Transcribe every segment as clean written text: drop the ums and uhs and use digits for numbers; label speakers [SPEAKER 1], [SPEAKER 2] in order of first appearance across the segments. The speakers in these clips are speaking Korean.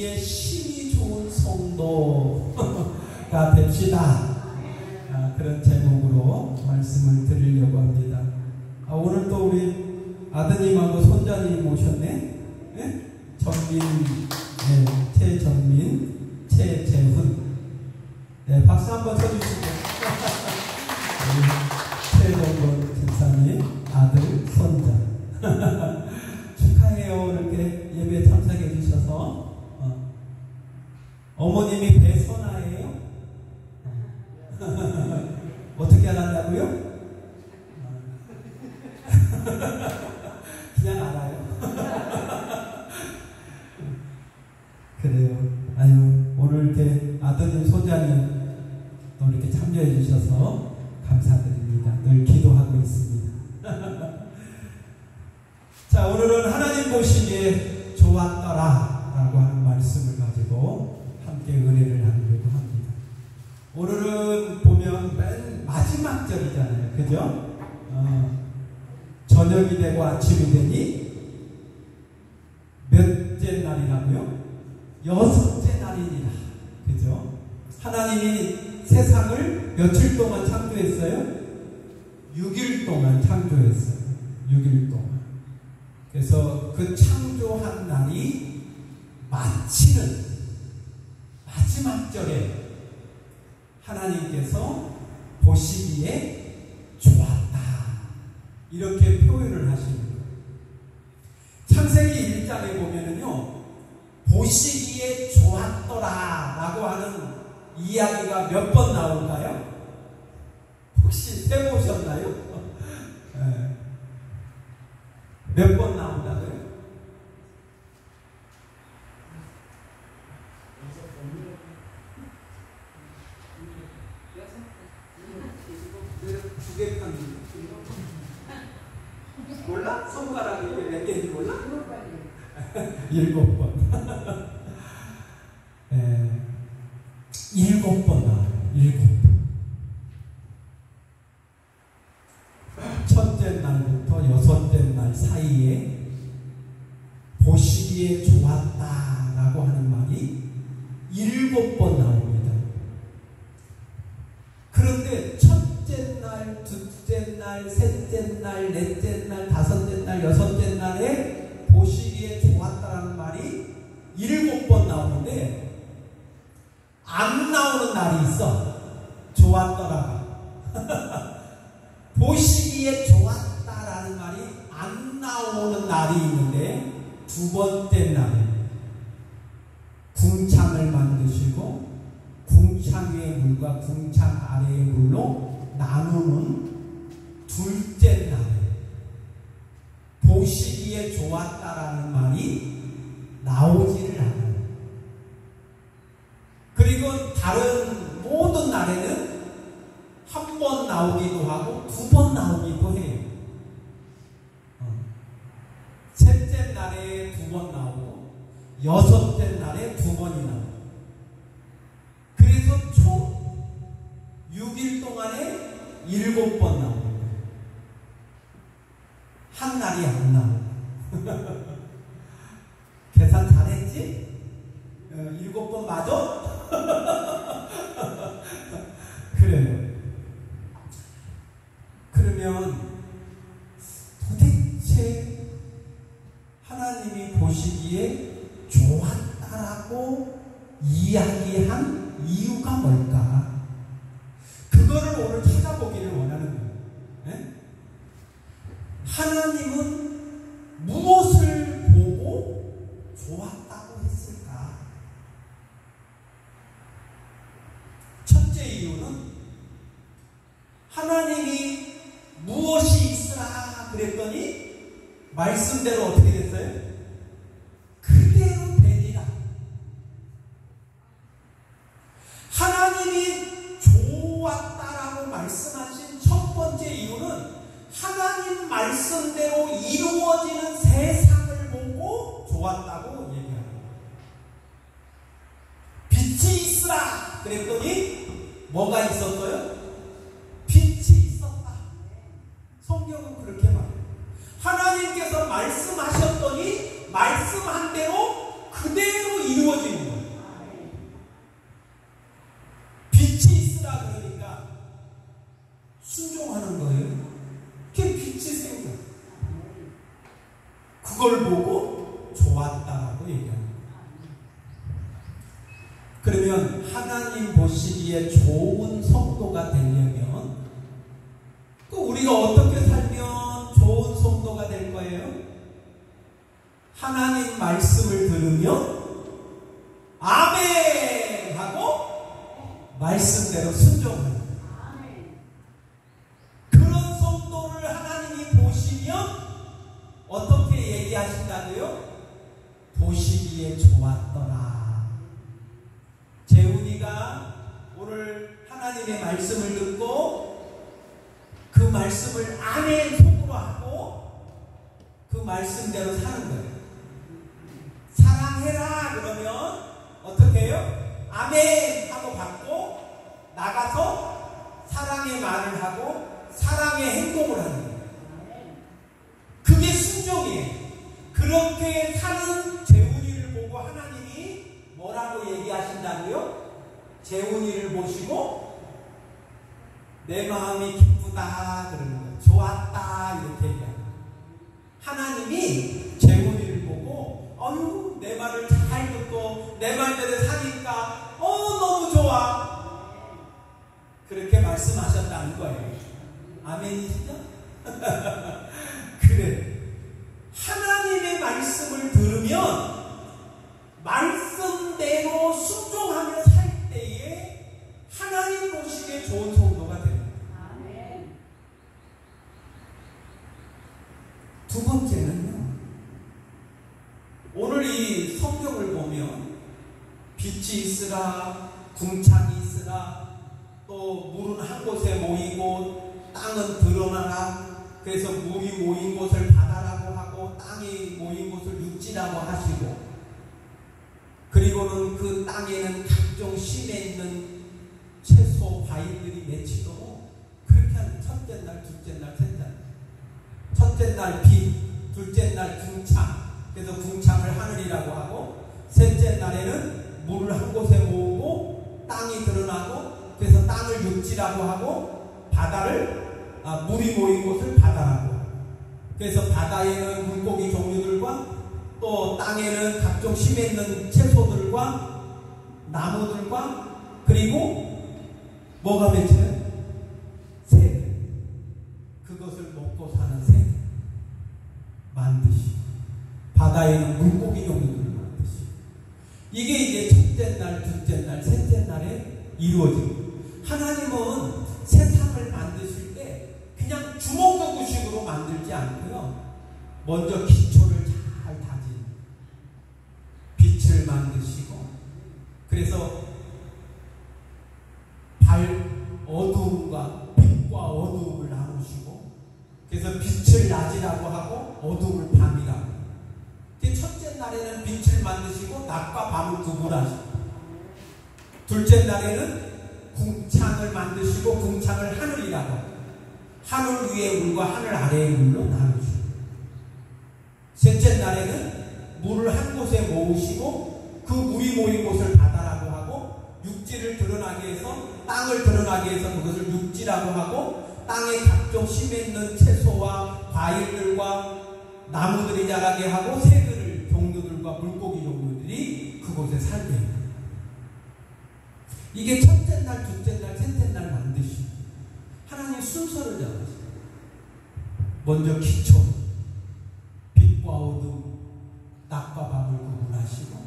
[SPEAKER 1] 보시기에 심히 좋은 성도가 됩시다. 그런 제목으로 말씀을 드리려고 합니다. 오늘 또 우리 아드님하고 손자님 오셨네. 네? 정민, 네, 최정민, 최재훈. 네, 박수 한번 쳐주시고. 최정권 집사님 아들, 손자. 축하해요. 이렇게 예배에 참석해 주셔서. 어머님이 배선아예요? 어떻게 알았냐고요? 그냥 알아요. 그래요. 아유, 오늘 이렇게 아드님, 손자님 또 이렇게 참여해 주셔서 감사드립니다. 늘 기도하고 있습니다. 자, 오늘은 하나님 보시기에 좋았더라 라고 하는 말씀을 가지고 함께 은혜를 나누려고 합니다. 오늘은 보면 맨 마지막 절이잖아요. 그죠? 저녁이 되고 아침이 되니 몇째 날이라고요? 6째 날이니라. 그죠? 하나님이 세상을 며칠 동안 창조했어요? 6일 동안 창조했어요. 6일 동안. 그래서 그 창조한 날이 마치는 마지막 절에 하나님께서 보시기에 좋았다. 이렇게 표현을 하시는 거예요. 창세기 1장에 보면은요, 보시기에 좋았더라 라고 하는 이야기가 몇 번 나올까요? 혹시 세보셨나요? 네. 몇 번 나온다고요? 두 개 칸 몰라? 손가락이 몇 개인지 몰라? 7번. 7번 나와요. 7번. 첫째 날부터 6째 날 사이에 보시기에 좋았다라고 하는 말이 7번 나옵니다. 그런데 첫째 날, 둘째 날, 셋째 날, 넷째 날, 다섯째 날, 6째 날에 보시기에 좋았다라는 말이 7번 나오는데 안 나오는 날이 있어. 좋았더라. 보시기에 좋았다라는 말이 안 나오는 날이 있는데, 두 번째 날에 궁창을 만드시고 궁창 위의 물과 궁창 아래의 물로 나누는 둘째 날에 보시기에 좋았다라는 말이 나오지를 않아요. 그리고 다른 모든 날에는 한 번 나오기도 하고 두 번 나오기도 해요. 셋째 날에 2번 나오고 6째 날에 2번이 나와요. 그래서 총 6일 동안에 7번 나옵니다. 한 날이 안 나와요. 계산 잘했지? 7번 맞아? 그래요. 그러면 도대체 하나님이 보시기에 좋았다라고 이야기한 이유가 뭘까? 그거를 오늘 찾아보기를 원하는 거예요. 네? 하나님은 무엇을 보고 좋았다고 했을까? 첫째 이유는 하나님이 무엇이 있으라 그랬더니 말씀대로 어떻게 됐어요? 그대로 되니라. 하나님이 좋았다라고 말씀하신 첫 번째 이유는 하나님 말씀대로 이루어지는 세상을 보고 좋았다고 얘기합니다. 빛이 있으라 그랬더니 뭐가 있었어요? 빛이 있었다. 성경은 그렇게 말해요. 하나님께서 말씀하셨더니 말씀한 대로 그대로 이루어진 그러면 하나님 보시기에 좋은 성도가 되려면 또 우리가 어떻게 살면 좋은 성도가 될 거예요? 하나님 말씀을 들으면 아멘 하고 말씀대로 순종하는 그런 성도를 하나님이 보시면 어떻게 얘기하신다고요? 보시기에 좋았더라. 재훈이가 오늘 하나님의 말씀을 듣고 그 말씀을 아멘 속으로 하고 그 말씀대로 사는 거예요. 사랑해라 그러면 어떻게 해요? 아멘 하고 받고 나가서 사랑의 말을 하고 사랑의 행동을 하는 거예요. 그게 순종이에요. 그렇게 사는 재훈이를 보고 하나님이 뭐라고 얘기하신다고요? 재훈이를 보시고 내 마음이 기쁘다 그러는 거예요. 좋았다 이렇게 얘기합니다. 하나님이 재훈이를 보고 아유 내 말을 잘 듣고 내 말대로 사니까 너무 좋아 그렇게 말씀하셨다는 거예요. 아멘이시죠? 그래 하나님의 말씀을 들으면 말씀대로 순종하며 살 때에 하나님 보시기에 좋은 성도가 됩니다. 두 번째는요, 오늘 이 성경을 보면 빛이 있으라 궁창이 있으라 또 물은 한 곳에 모이고 땅은 드러나라 그래서 물이 모인 곳을 바다라고 하고 땅이 모인 곳을 육지라고 하시고 그리고는 그 땅에는 각종 심에 있는 채소 과일들이 맺히도록 그렇게 하는 첫째 날 둘째 날 셋째 날 첫째 날 빛 둘째 날 궁창 그래서 궁창을 하늘이라고 하고 셋째 날에는 물을 한 곳에 모으고 땅이 드러나고 그래서 땅을 육지라고 하고 바다를 물이 모인 곳을 바다라고 하고 그래서 바다에는 물고기 종류들과 또 땅에는 각종 심에 있는 채소들과 나무들과 그리고 뭐가 맺혀요? 새들 그것을 먹고 사는 새들 만드시고 바다에는 물고기 종류들을 만드시고 이게 이제 첫째 날, 둘째 날, 셋째 날에 이루어집니다. 하나님은 세상을 만드실 때 그냥 주먹구구식으로 만들지 않고요. 먼저 기초를 잘 다진 빛을 만드시고 그래서 어두움과 빛과 어두움을 나누시고 그래서 빛을 낮이라고 하고 어두움을 밤이라고 첫째 날에는 빛을 만드시고 낮과 밤을 구분하시고 둘째 날에는 궁창을 만드시고 궁창을 하늘이라고 하고 하늘 위의 물과 하늘 아래의 물로 나누시고 셋째 날에는 물을 한 곳에 모으시고 그 물이 모인 곳을 바다라고 하고 육지를 드러나게 해서 땅을 드러나게 해서 그것을 육지라고 하고 땅에 각종 심에 있는 채소와 과일들과 나무들이 자라게 하고 새들 종류들과 물고기 종류들이 그곳에 살게 합니다. 이게 첫째 날, 둘째 날, 셋째 날 만드시고 하나님 순서를 잡으시고 먼저 기초 빛과 어둠 낮과 밤을 구분하시고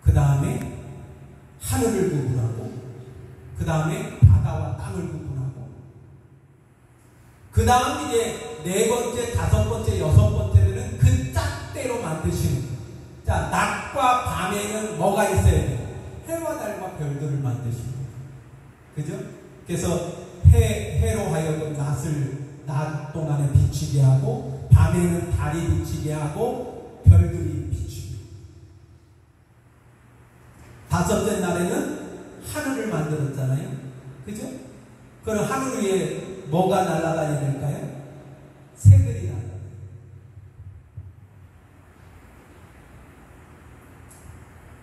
[SPEAKER 1] 그 다음에 하늘을 구분하고 그 다음에 바다와 땅을 구분하고 그 다음 이제 네 번째, 다섯 번째, 여섯 번째는 그 짝대로 만드시는 거예요. 자, 낮과 밤에는 뭐가 있어야 돼요? 해와 달과 별들을 만드시는 거예요. 그죠? 그래서 해로 하여금 낮 동안에 비치게 하고 밤에는 달이 비치게 하고 별들이 비치게 다섯째 날에는 하늘을 만들었잖아요. 그죠? 그럼 하늘 위에 뭐가 날아다녀야 될까요? 새들이 날아다녀요.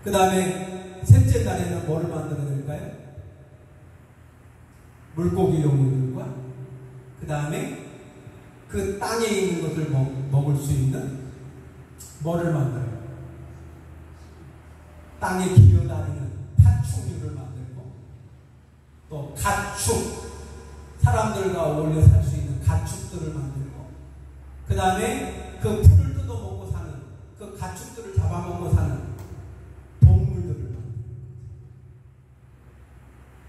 [SPEAKER 1] 그 다음에 셋째 날에는 뭐를 만들어야 될까요? 물고기 종류들과 그 다음에 그 땅에 있는 것을 먹을 수 있는 뭐를 만들어요? 땅에 기어다니는 파충류를 만들고, 또 가축, 사람들과 어울려 살 수 있는 가축들을 만들고, 그 다음에 그 풀을 뜯어먹고 사는, 그 가축들을 잡아먹고 사는 동물들을 만들고,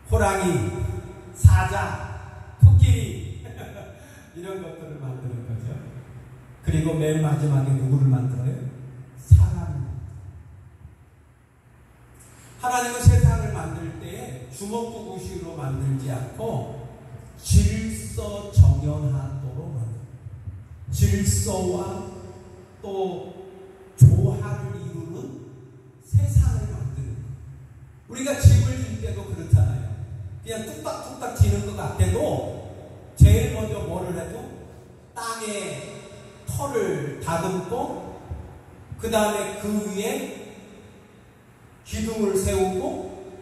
[SPEAKER 1] 호랑이, 사자, 코끼리 이런 것들을 만드는 거죠. 그리고 맨 마지막에 누구를 만들어요? 사람을. 하나님은 세상을 만들 때 주먹구구식으로 만들지 않고 질서 정연하도록 만듭니다. 질서와 또 조화를 이루는 세상을 만드는 거예요. 우리가 집을 질 때도 그렇잖아요. 그냥 뚝딱뚝딱 지는 것 같아도 제일 먼저 뭐를 해도 땅에 터를 다듬고, 그 다음에 그 위에 기둥을 세우고,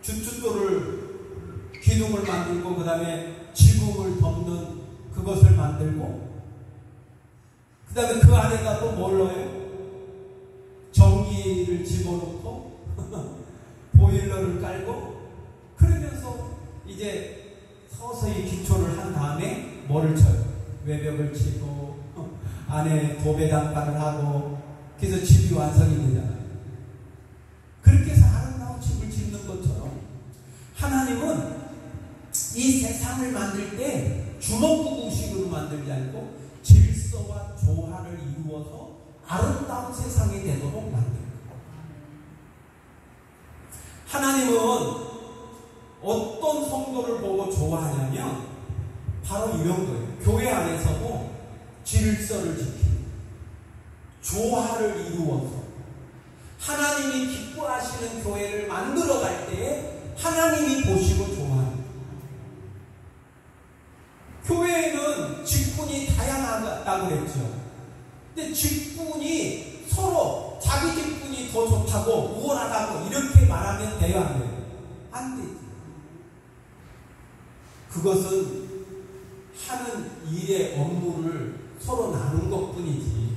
[SPEAKER 1] 주춧돌을 기둥을 만들고, 그 다음에 지붕을 덮는 그것을 만들고, 그 다음에 그 안에다 또 뭘 넣어요? 전기를 집어넣고 보일러를 깔고, 그러면서 이제 서서히 기초를 한 다음에 뭐를 쳐요? 외벽을 치고 안에 도배단판을 하고, 그래서 집이 완성이 되잖아요. 그렇게 해서 아름다운 집을 짓는 것처럼 하나님은 이 세상을 만들 때 주먹구구식으로 만들지 않고 질서와 조화를 이루어서 아름다운 세상이 되도록 만듭니다. 하나님은 어떤 성도를 보고 좋아하냐면 바로 이런 거예요. 교회 안에서도 질서를 지키고 조화를 이루어서 하나님이 기뻐하시는 교회를 만들어갈 때 하나님이 보시고 좋아합니다. 교회에는 직분이 다양하다고 그랬죠. 근데 직분이 서로 자기 직분이 더 좋다고 우월하다고 이렇게 말하면 돼요, 안 돼요? 안 되죠. 그것은 하는 일의 업무를 서로 나눈 것 뿐이지,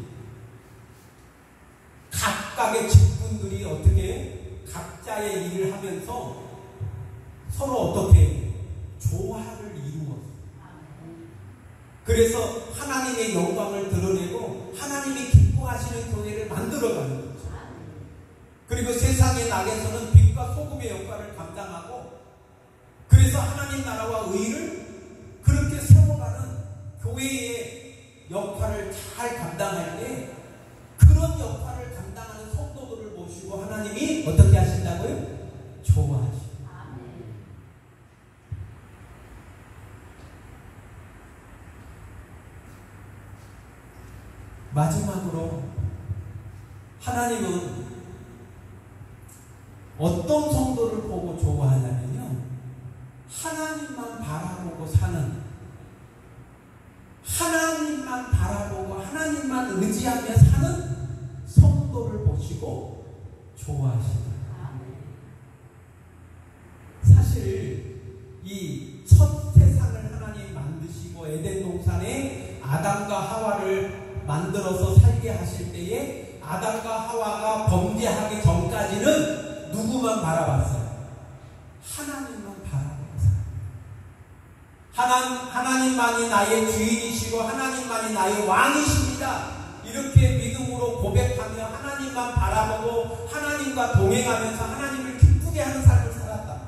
[SPEAKER 1] 각각의 직분들이 어떻게 각자의 일을 하면서 서로 어떻게 조화를 이루어서, 그래서 하나님의 영광을 드러내고 하나님이 기뻐하시는 교회를 만들어가는 거죠. 그리고 세상의 낙에서는 빛과 소금의 역할을 감당하고, 그래서 하나님 나라와 의를 그렇게 세워가는 교회의 역할을 잘 감당할 때 그런 역할을 감당하는 성도들을 모시고 하나님이 어떻게 하신다고요? 좋아하시고. 마지막으로 하나님은 어떤 성도를 보고 좋아하냐면요, 하나님만 바라보고 사는, 하나님만 바라보고 하나님만 의지하며 사는 성도를 보시고 좋아하십니다. 사실 이 첫 세상을 하나님 만드시고 에덴 동산에 아담과 하와를 만들어서 살게 하실 때에 아담과 하와가 범죄하기 전까지는 누구만 바라봤어요? 하나님만 바라봤어요. 하나님만이 나의 주인이시고 하나님만이 나의 왕이십니다. 이렇게 믿음으로 고백하며 하나님만 바라보고 하나님과 동행하면서 하나님을 기쁘게 하는 삶을 살았다.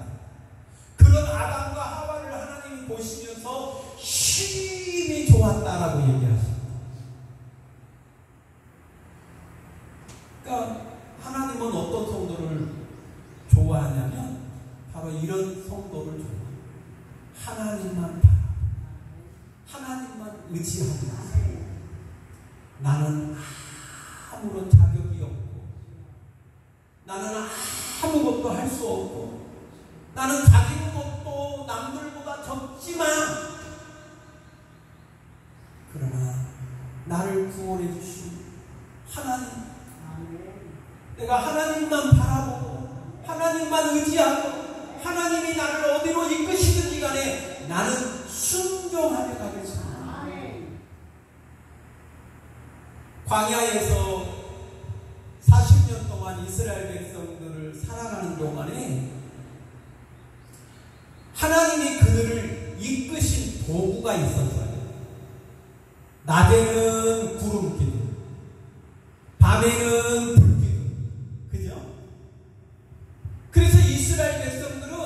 [SPEAKER 1] 그런 아담과 하와를 하나님이 보시면서 심히 좋았다라고 얘기하십니다. 그러니까 하나님은 어떤 성도를 좋아하냐면 바로 이런 성도를 좋아해요. 하나님만 바라보고 하나님만 의지하면서 나는 아무런 자격이 없고 나는 아무것도 할 수 없고 나는 가진 것도 남들보다 적지만 그러나 나를 구원해 주신 하나님, 내가 하나님만 바라보고 하나님만 의지하고 하나님이 나를 어디로 이끄시든지 간에 나는 순종하며 가겠습니다. 광야에서 40년 동안 이스라엘 백성들을 살아가는 동안에 하나님이 그들을 이끄신 도구가 있었어요. 낮에는 구름 기둥, 밤에는 불 기둥. 그죠? 그래서 이스라엘 백성들은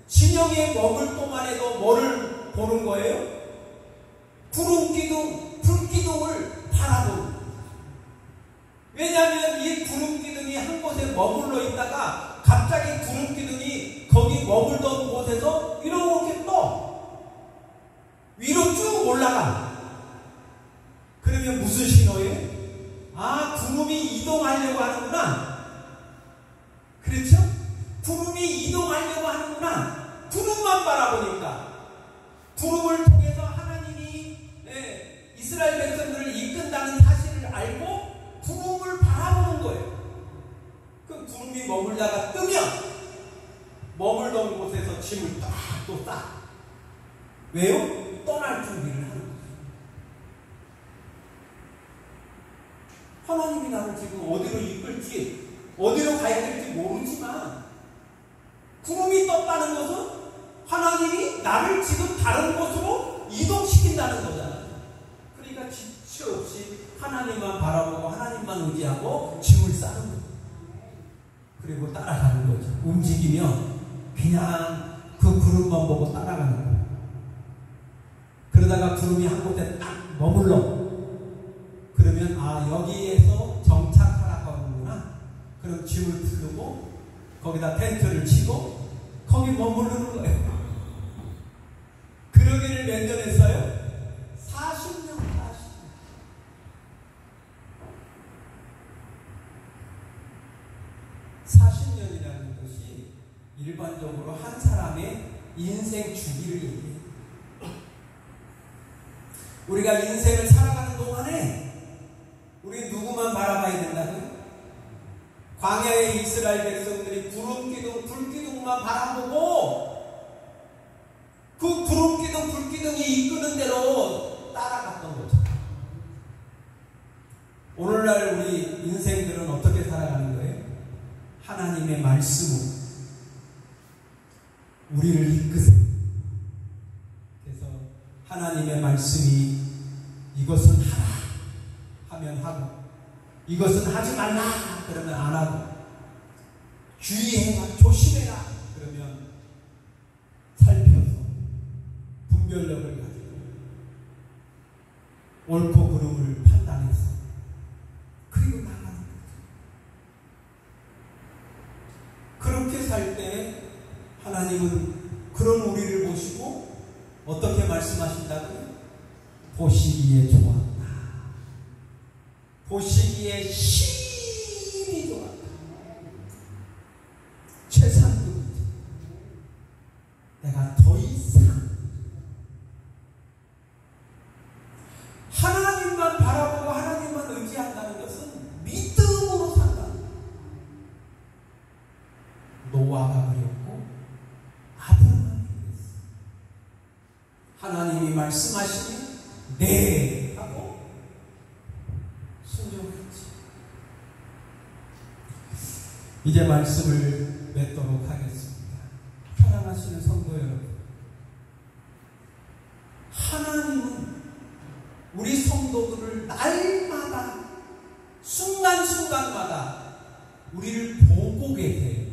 [SPEAKER 1] 진영에 머물 동안에도 뭐를 보는 거예요? 구름 기둥, 불 기둥을 바라보는 거예요. 왜냐하면 이 구름 기둥이 한 곳에 머물러 있다가 갑자기 구름 기둥이 거기 머물던 곳에서 이렇게 떠 위로 쭉 올라가. 그러면 무슨 신호예요? 아, 구름이 이동하려고 하는구나. 그렇죠? 구름이 이동하려고 하는구나. 구름만 바라보니까 구름을 통해서 하나님이 이스라엘 백성들을 이끈다는 사실을 알고 구름을 바라보는 거예요. 그럼 구름이 머물다가 뜨면 머물던 곳에서 짐을 딱 또 싸. 왜요? 떠날 준비를 하는 거예요. 하나님이 나를 지금 어디로 이끌지, 어디로 가야 될지 모르지만 구름이 떴다는 것은 하나님이 나를 지금 다른 곳으로 이동시킨다는 거잖아요. 그러니까 지체 없이 하나님만 바라보고 하나님만 의지하고 짐을 싸는 거예요. 그리고 따라가는 거죠. 움직이면 그냥 그 구름만 보고 따라가는 거예요. 그러다가 구름이 한 곳에 딱 머물러. 그러면 아, 여기에서 정착하라고 하는구나. 그럼 짐을 풀고 거기다 텐트를 치고 거기 머무르는 거예요. 그러기를 몇 년 했어요? 40년. 40년이라는 것이 일반적으로 한 사람의 인생 주기를 얘기해요. 우리가 인생을 살아가는 동안에 우리 누구만 바라봐야 된다고요? 광야의 이스라엘 백성들이 구름 기둥, 불 기둥만 바라보고 그 구름 기둥, 불 기둥이 이끄는 대로 따라갔던 거죠. 오늘날 우리 인생들은 어떻게 살아가는 거예요? 하나님의 말씀으로 우리를 이끄세요. 그래서 하나님의 말씀이 이것은 하라 하면 하고, 이것은 하지 말라 그러면 안 하고, 주의해라, 조심해라 그러면 살펴서 분별력을 가지고 옳고 그름을 판단해서 그리고 나가는 거죠. 그렇게 살 때 하나님은 그런 우리를 보시고 어떻게 말씀하신다고요? 보시기에 좋았다. 보시기에 심히 좋았다. 최상급이죠. 내가 더 이상 하나님만 바라보고 하나님만 의지한다는 것은 믿음으로 산다. 노아가 그랬고 아브라함이 그랬어. 하나님이 말씀하시니 네 하고 순종했지. 이제 말씀을 맺도록 하겠습니다. 사랑하시는 성도 여러분, 하나님은 우리 성도들을 날마다 순간순간마다 우리를 보고 계세요.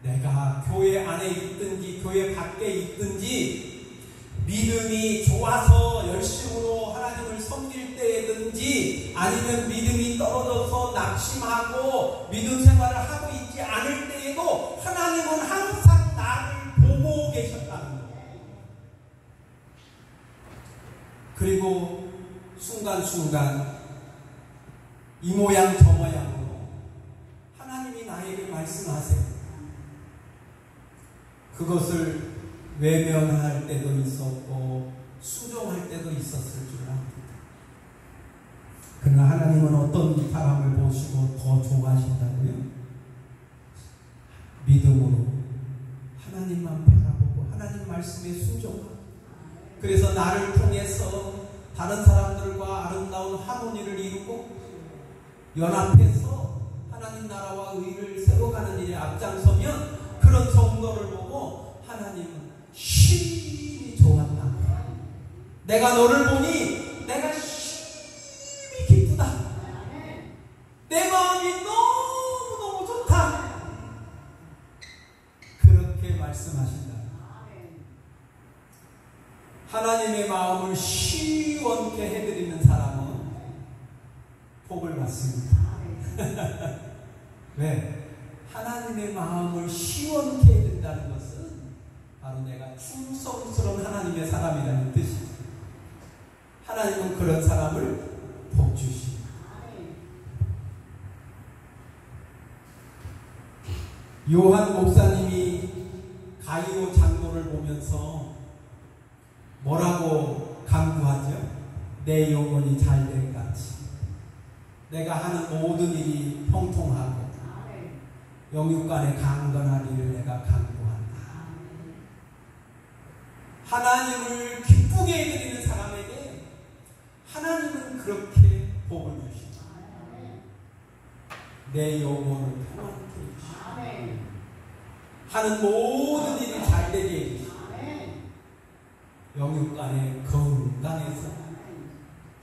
[SPEAKER 1] 내가 교회 안에 있든지 교회 밖에 있든지 믿음이 좋아서 열심으로 하나님을 섬길 때든지 아니면 믿음이 떨어져서 낙심하고 믿음 생활을 하고 있지 않을 때에도 하나님은 항상 나를 보고 계셨다는 거예요. 그리고 순간순간 이 모양 저 모양으로 하나님이 나에게 말씀하세요. 그것을 외면할 때도 있었고 수정할 때도 있었을 줄 압니다. 그러나 하나님은 어떤 사람을 보시고 더 좋아하신다고요? 믿음으로 하나님만 바라보고 하나님 말씀에 순종하고, 그래서 나를 통해서 다른 사람들과 아름다운 하모니를 이루고 연합해서 하나님 나라와 의를 세워가는 일에 앞장서면 그런 성도를 보고 내가 너를 보니 내가 심히 기쁘다. 내 마음이 너무너무 좋다. 그렇게 말씀하신다. 하나님의 마음을 시원케 해드리는 사람은 복을 받습니다. 왜? 하나님의 마음을 시원케 해드린다는 것은 바로 내가 충성스러운 하나님의 사람이라는 뜻이죠. 하나님은 그런 사람을 복 주십니다. 요한 목사님이 가이오 장로를 보면서 뭐라고 강구하죠? 내 영혼이 잘될 같이 내가 하는 모든 일이 형통하고 영육간에 강건하기를 내가 강구한다. 하나님을 기쁘게 해드리는 사람에게 하나님은 그렇게 복을 주십니다. 내 영혼을 평안케 해주시고 하는 모든 일이 잘되게 해주시고 영육간에 건강해서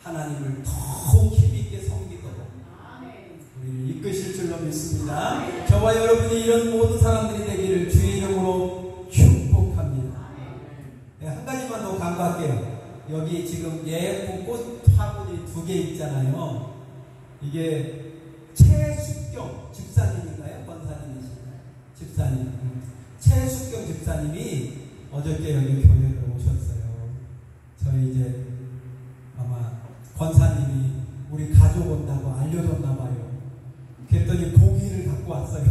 [SPEAKER 1] 하나님을 더욱 힘있게 섬기도록 우리를 이끄실 줄로 믿습니다. 저와 여러분이 이런 모든 사람들이 되기를 주의 이름으로 축복합니다. 네, 한 가지만 더 강조할게요. 여기 지금 예쁜 꽃 화분이 2개 있잖아요. 이게 최숙경 집사님인가요? 권사님이신가요? 집사님. 최숙경 집사님이 어저께 여기 교회에 오셨어요. 저희 이제 아마 권사님이 우리 가족 온다고 알려줬나 봐요. 그랬더니 고기를 갖고 왔어요.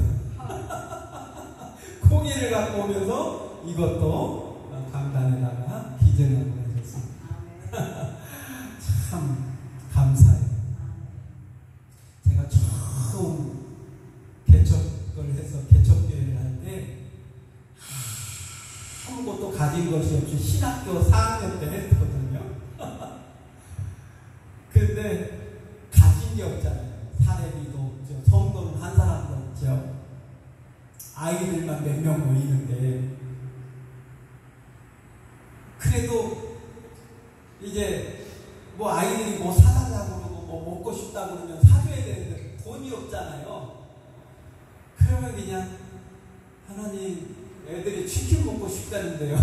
[SPEAKER 1] 고기를 갖고 오면서 이것도 강단에다가 기증하고 하셨습니다. 참 감사해요. 제가 처음 개척을 해서 개척교회를 할 때 아무것도 가진 것이 없이 신학교 4학년 때 했거든요. 근데 가진 게 없잖아요. 사례비도 없죠. 성도는 한 사람도 없죠. 아이들만 몇 명 모이는데 그래도 이제 뭐 아이들이 뭐 사달라고 그러고 뭐 먹고 싶다고 그러면 사줘야 되는데 돈이 없잖아요. 그러면 그냥 하나님 애들이 치킨 먹고 싶다는데요.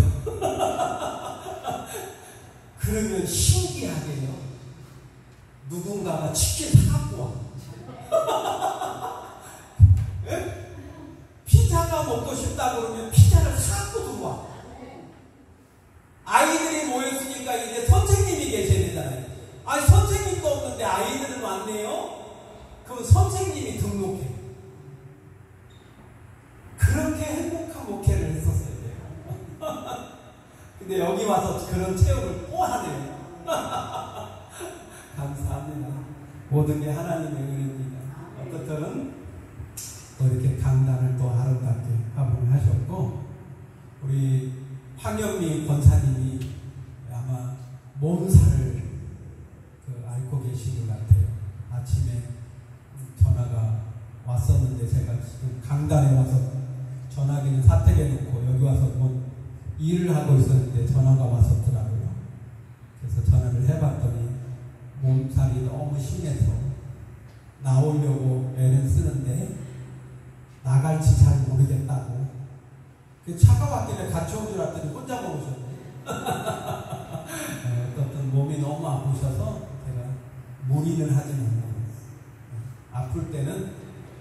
[SPEAKER 1] 그러면 신기하게요. 누군가가 치킨 사고 와. 피자가 먹고 싶다 그러면 피자를 사고 들어와. 아이들이 모였으니까 이제 선생님이 계셔야 되잖아요. 아니 선생님도 없는데 아이들은 왔네요. 그럼 선생님이 등록해. 그렇게 행복한 목회를 했었어야 돼요. 근데 여기 와서 그런 체험을 또 하네요. 감사합니다. 모든 게 하나님의 은혜입니다. 어떻든 또 이렇게 강단을 또 아름답게 화분을 하셨고, 우리 황영미 권사님이 아마 몸살을 앓고 계신 것 같아요. 아침에 전화가 왔었는데 제가 지금 강단에 와서 전화기는 사택에 놓고 여기 와서 뭐 일을 하고 있었는데 전화가 왔었더라고요. 그래서 전화를 해봤더니 몸살이 너무 심해서 나오려고 애는 쓰는데 나갈지 잘 모르겠다고. 차가 왔길래 같이 온 줄 알았더니 혼자 오셨네. 어떤 몸이 너무 아프셔서 제가 무리는 하지 않아요. 아플 때는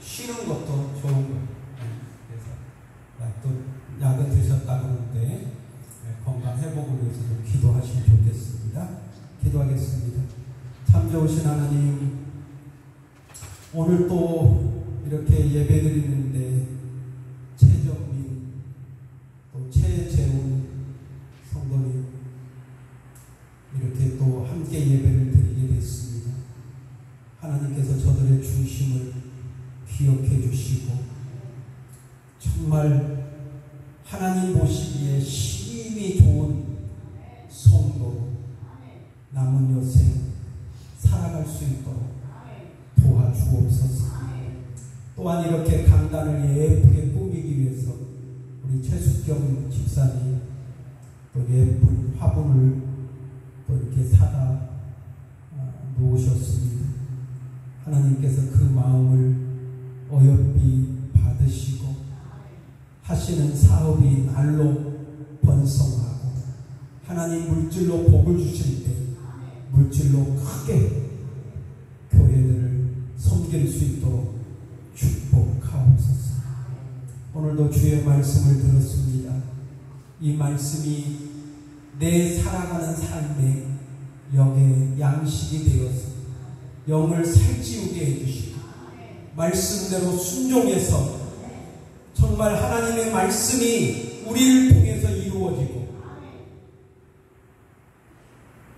[SPEAKER 1] 쉬는 것도 좋은 거예요. 그래서 약은 드셨다고 하는데 건강 회복을 위해서 좀 기도하시면 좋겠습니다. 기도하겠습니다. 참 좋으신 하나님, 오늘 또 이렇게 예배 드리는데 최정민 또 최재훈 성도님 이렇게 또 함께 예배를 드리게 됐습니다. 하나님께서 저들의 중심을 기억해 주시고 정말 하나님 보시기에 심히 좋은 성도로 남은 여생 살아갈 수 있도록 도와주옵소서. 또한 이렇게 강단을 예쁘게 꾸미기 위해서 우리 최숙경 집사님 또 예쁜 화분을 또 하나님께서 그 마음을 어여삐 받으시고 하시는 사업이 날로 번성하고 하나님 물질로 복을 주실 때 물질로 크게 교회들을 섬길 수 있도록 축복하옵소서. 오늘도 주의 말씀을 들었습니다. 이 말씀이 내 살아가는 삶의 영의 양식이 되어서 영을 살찌우게 해주시고 말씀대로 순종해서 정말 하나님의 말씀이 우리를 통해서 이루어지고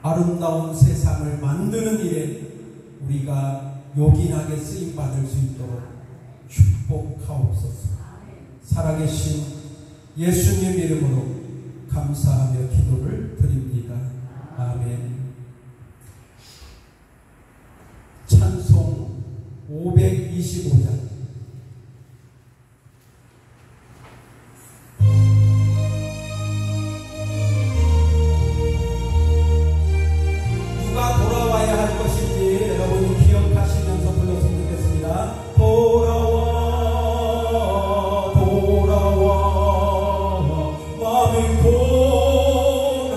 [SPEAKER 1] 아름다운 세상을 만드는 일에 우리가 요긴하게 쓰임받을 수 있도록 축복하옵소서. 살아계신 예수님 이름으로 감사하며 기도를 드립니다. 아멘. 찬송 525장. 누가 돌아와야 할 것인지 여러분이 기억하시면서 불렀으면 좋겠습니다. 돌아와 돌아와 마음이 고라니요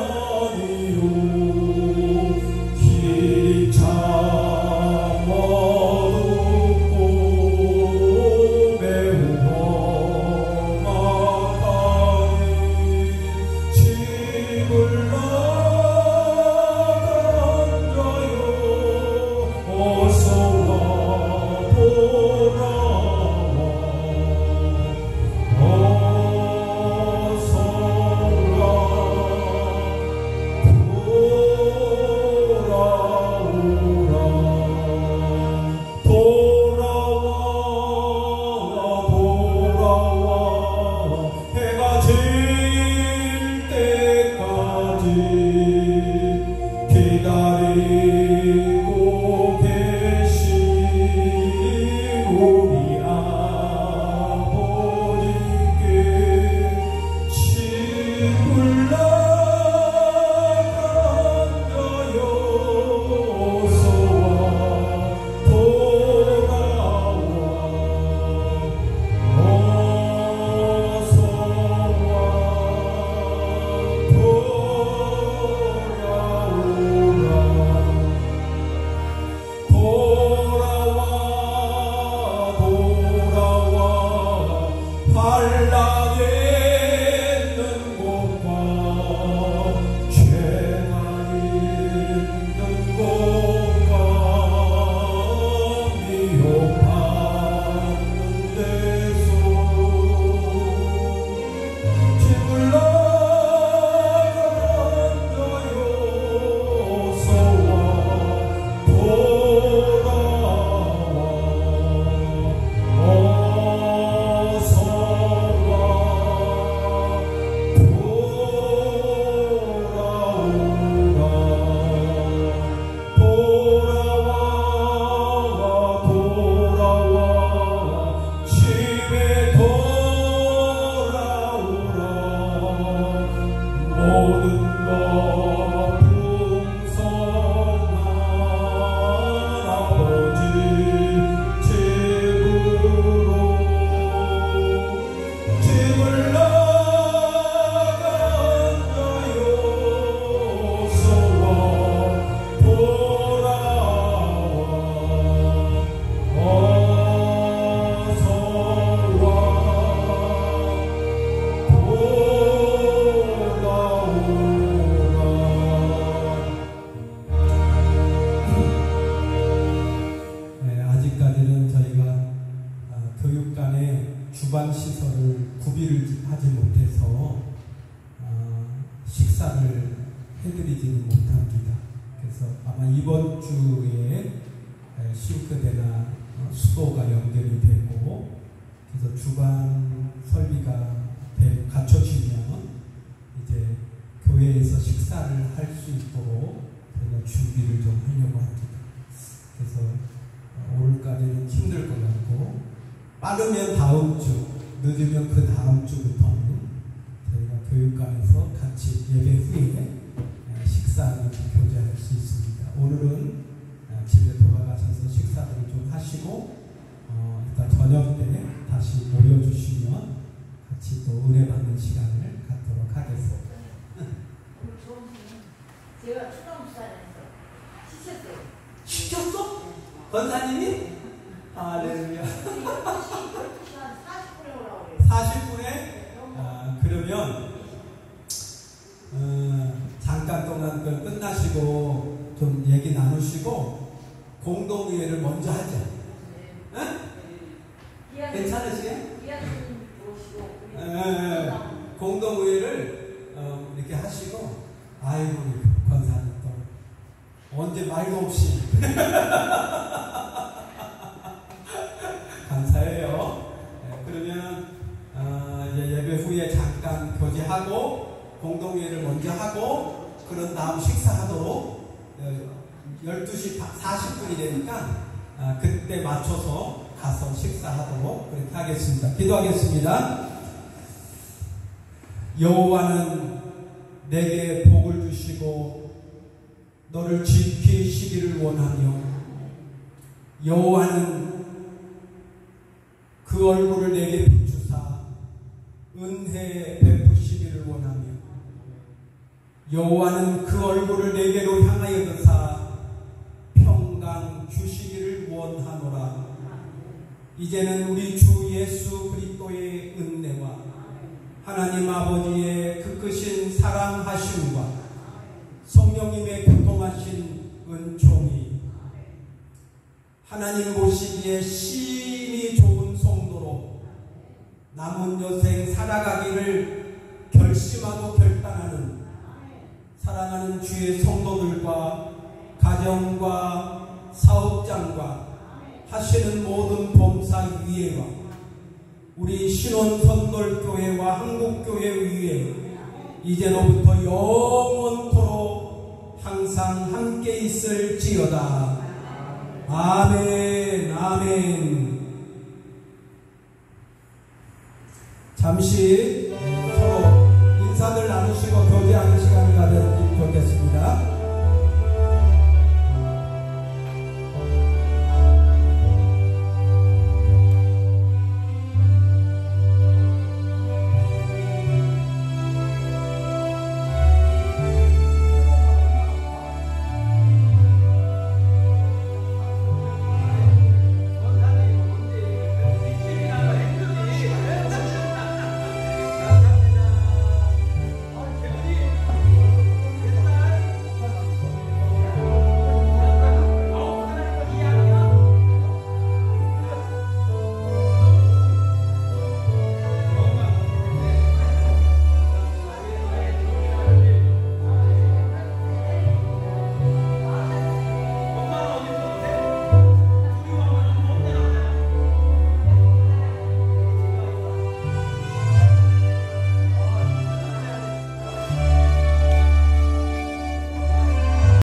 [SPEAKER 1] 길이 참 어둡고 매우 험하니 집을 나간다요 어서와 돌아와 기다리고 계신 우리 아버지께 집을 나간다요 어서와 돌아와 환락에 있는 곳과 죄가 있는 곳과 미혹하는 데서 집을 나간다요 어서와 모든 것 풍성한 아버지 집으로 집을 나간다요 어서와 돌아와 아직까지는 저희가 교육간의 주방 시설을 구비를 하지 못해서 식사를 해드리지는 못합니다. 그래서 아마 이번 주에 싱크대나 수도가 연결이 되고 그래서 주방 설비가 갖춰지면 이제 교회에서 식사를 할 수 있도록 저희가 준비를 좀 하려고 합니다. 그래서 올까지는 힘들 것 같고 빠르면 다음 주, 늦으면 그 다음 주부터는 저희가 교육관에서 같이 예배 후에 식사를 교제할 수 있습니다. 오늘은 집에 돌아가셔서 식사 식사들을 좀 하시고 일단 저녁 때 다시 모여주시면 같이 또 은혜 받는 시간을 갖도록 하겠습니다.
[SPEAKER 2] 제가 추가무사에서 시켰어요.
[SPEAKER 1] 시켰어? 권사님이? 할렐루야.
[SPEAKER 2] 40분에 오라고 그래요.
[SPEAKER 1] 40분에? 그러면 잠깐 동안 끝나시고 좀 얘기 나누시고 공동의회를 먼저 하죠. 응? 괜찮으세요? 공동의회를 이렇게 하시고, 아이고 권사님 또 언제 말도 없이 감사해요. 그러면 이제 예배 후에 잠깐 교제하고 공동회의를 먼저 하고 그런 다음 식사하도록 12시 40분이 되니까 그때 맞춰서 가서 식사하도록 그렇게 하겠습니다. 기도하겠습니다. 여호와는 내게 복을 주시고 너를 지키시기를 원하며 여호와는 그 얼굴을 내게 비추사 은혜 베푸시기를 원하며 여호와는 그 얼굴을 내게로 향하여 드사 평강 주시기를 원하노라. 이제는 우리 주 예수 그리스도의 은혜와 하나님 아버지의 그 크신 사랑하심과 성령님의 교통하신 은총이 하나님 보시기에 심히 좋은 성도로 남은 여생 살아가기를 결심하고 결단하는 사랑하는 주의 성도들과 가정과 사업장과 하시는 모든 범사위회와 우리 신원선돌교회와 한국교회 위에 이제로부터 영원토록 항상 함께 있을지어다. 아멘. 아멘. 잠시 서로 인사들 나누시고 교제하는 시간을 가졌으면 좋겠습니다.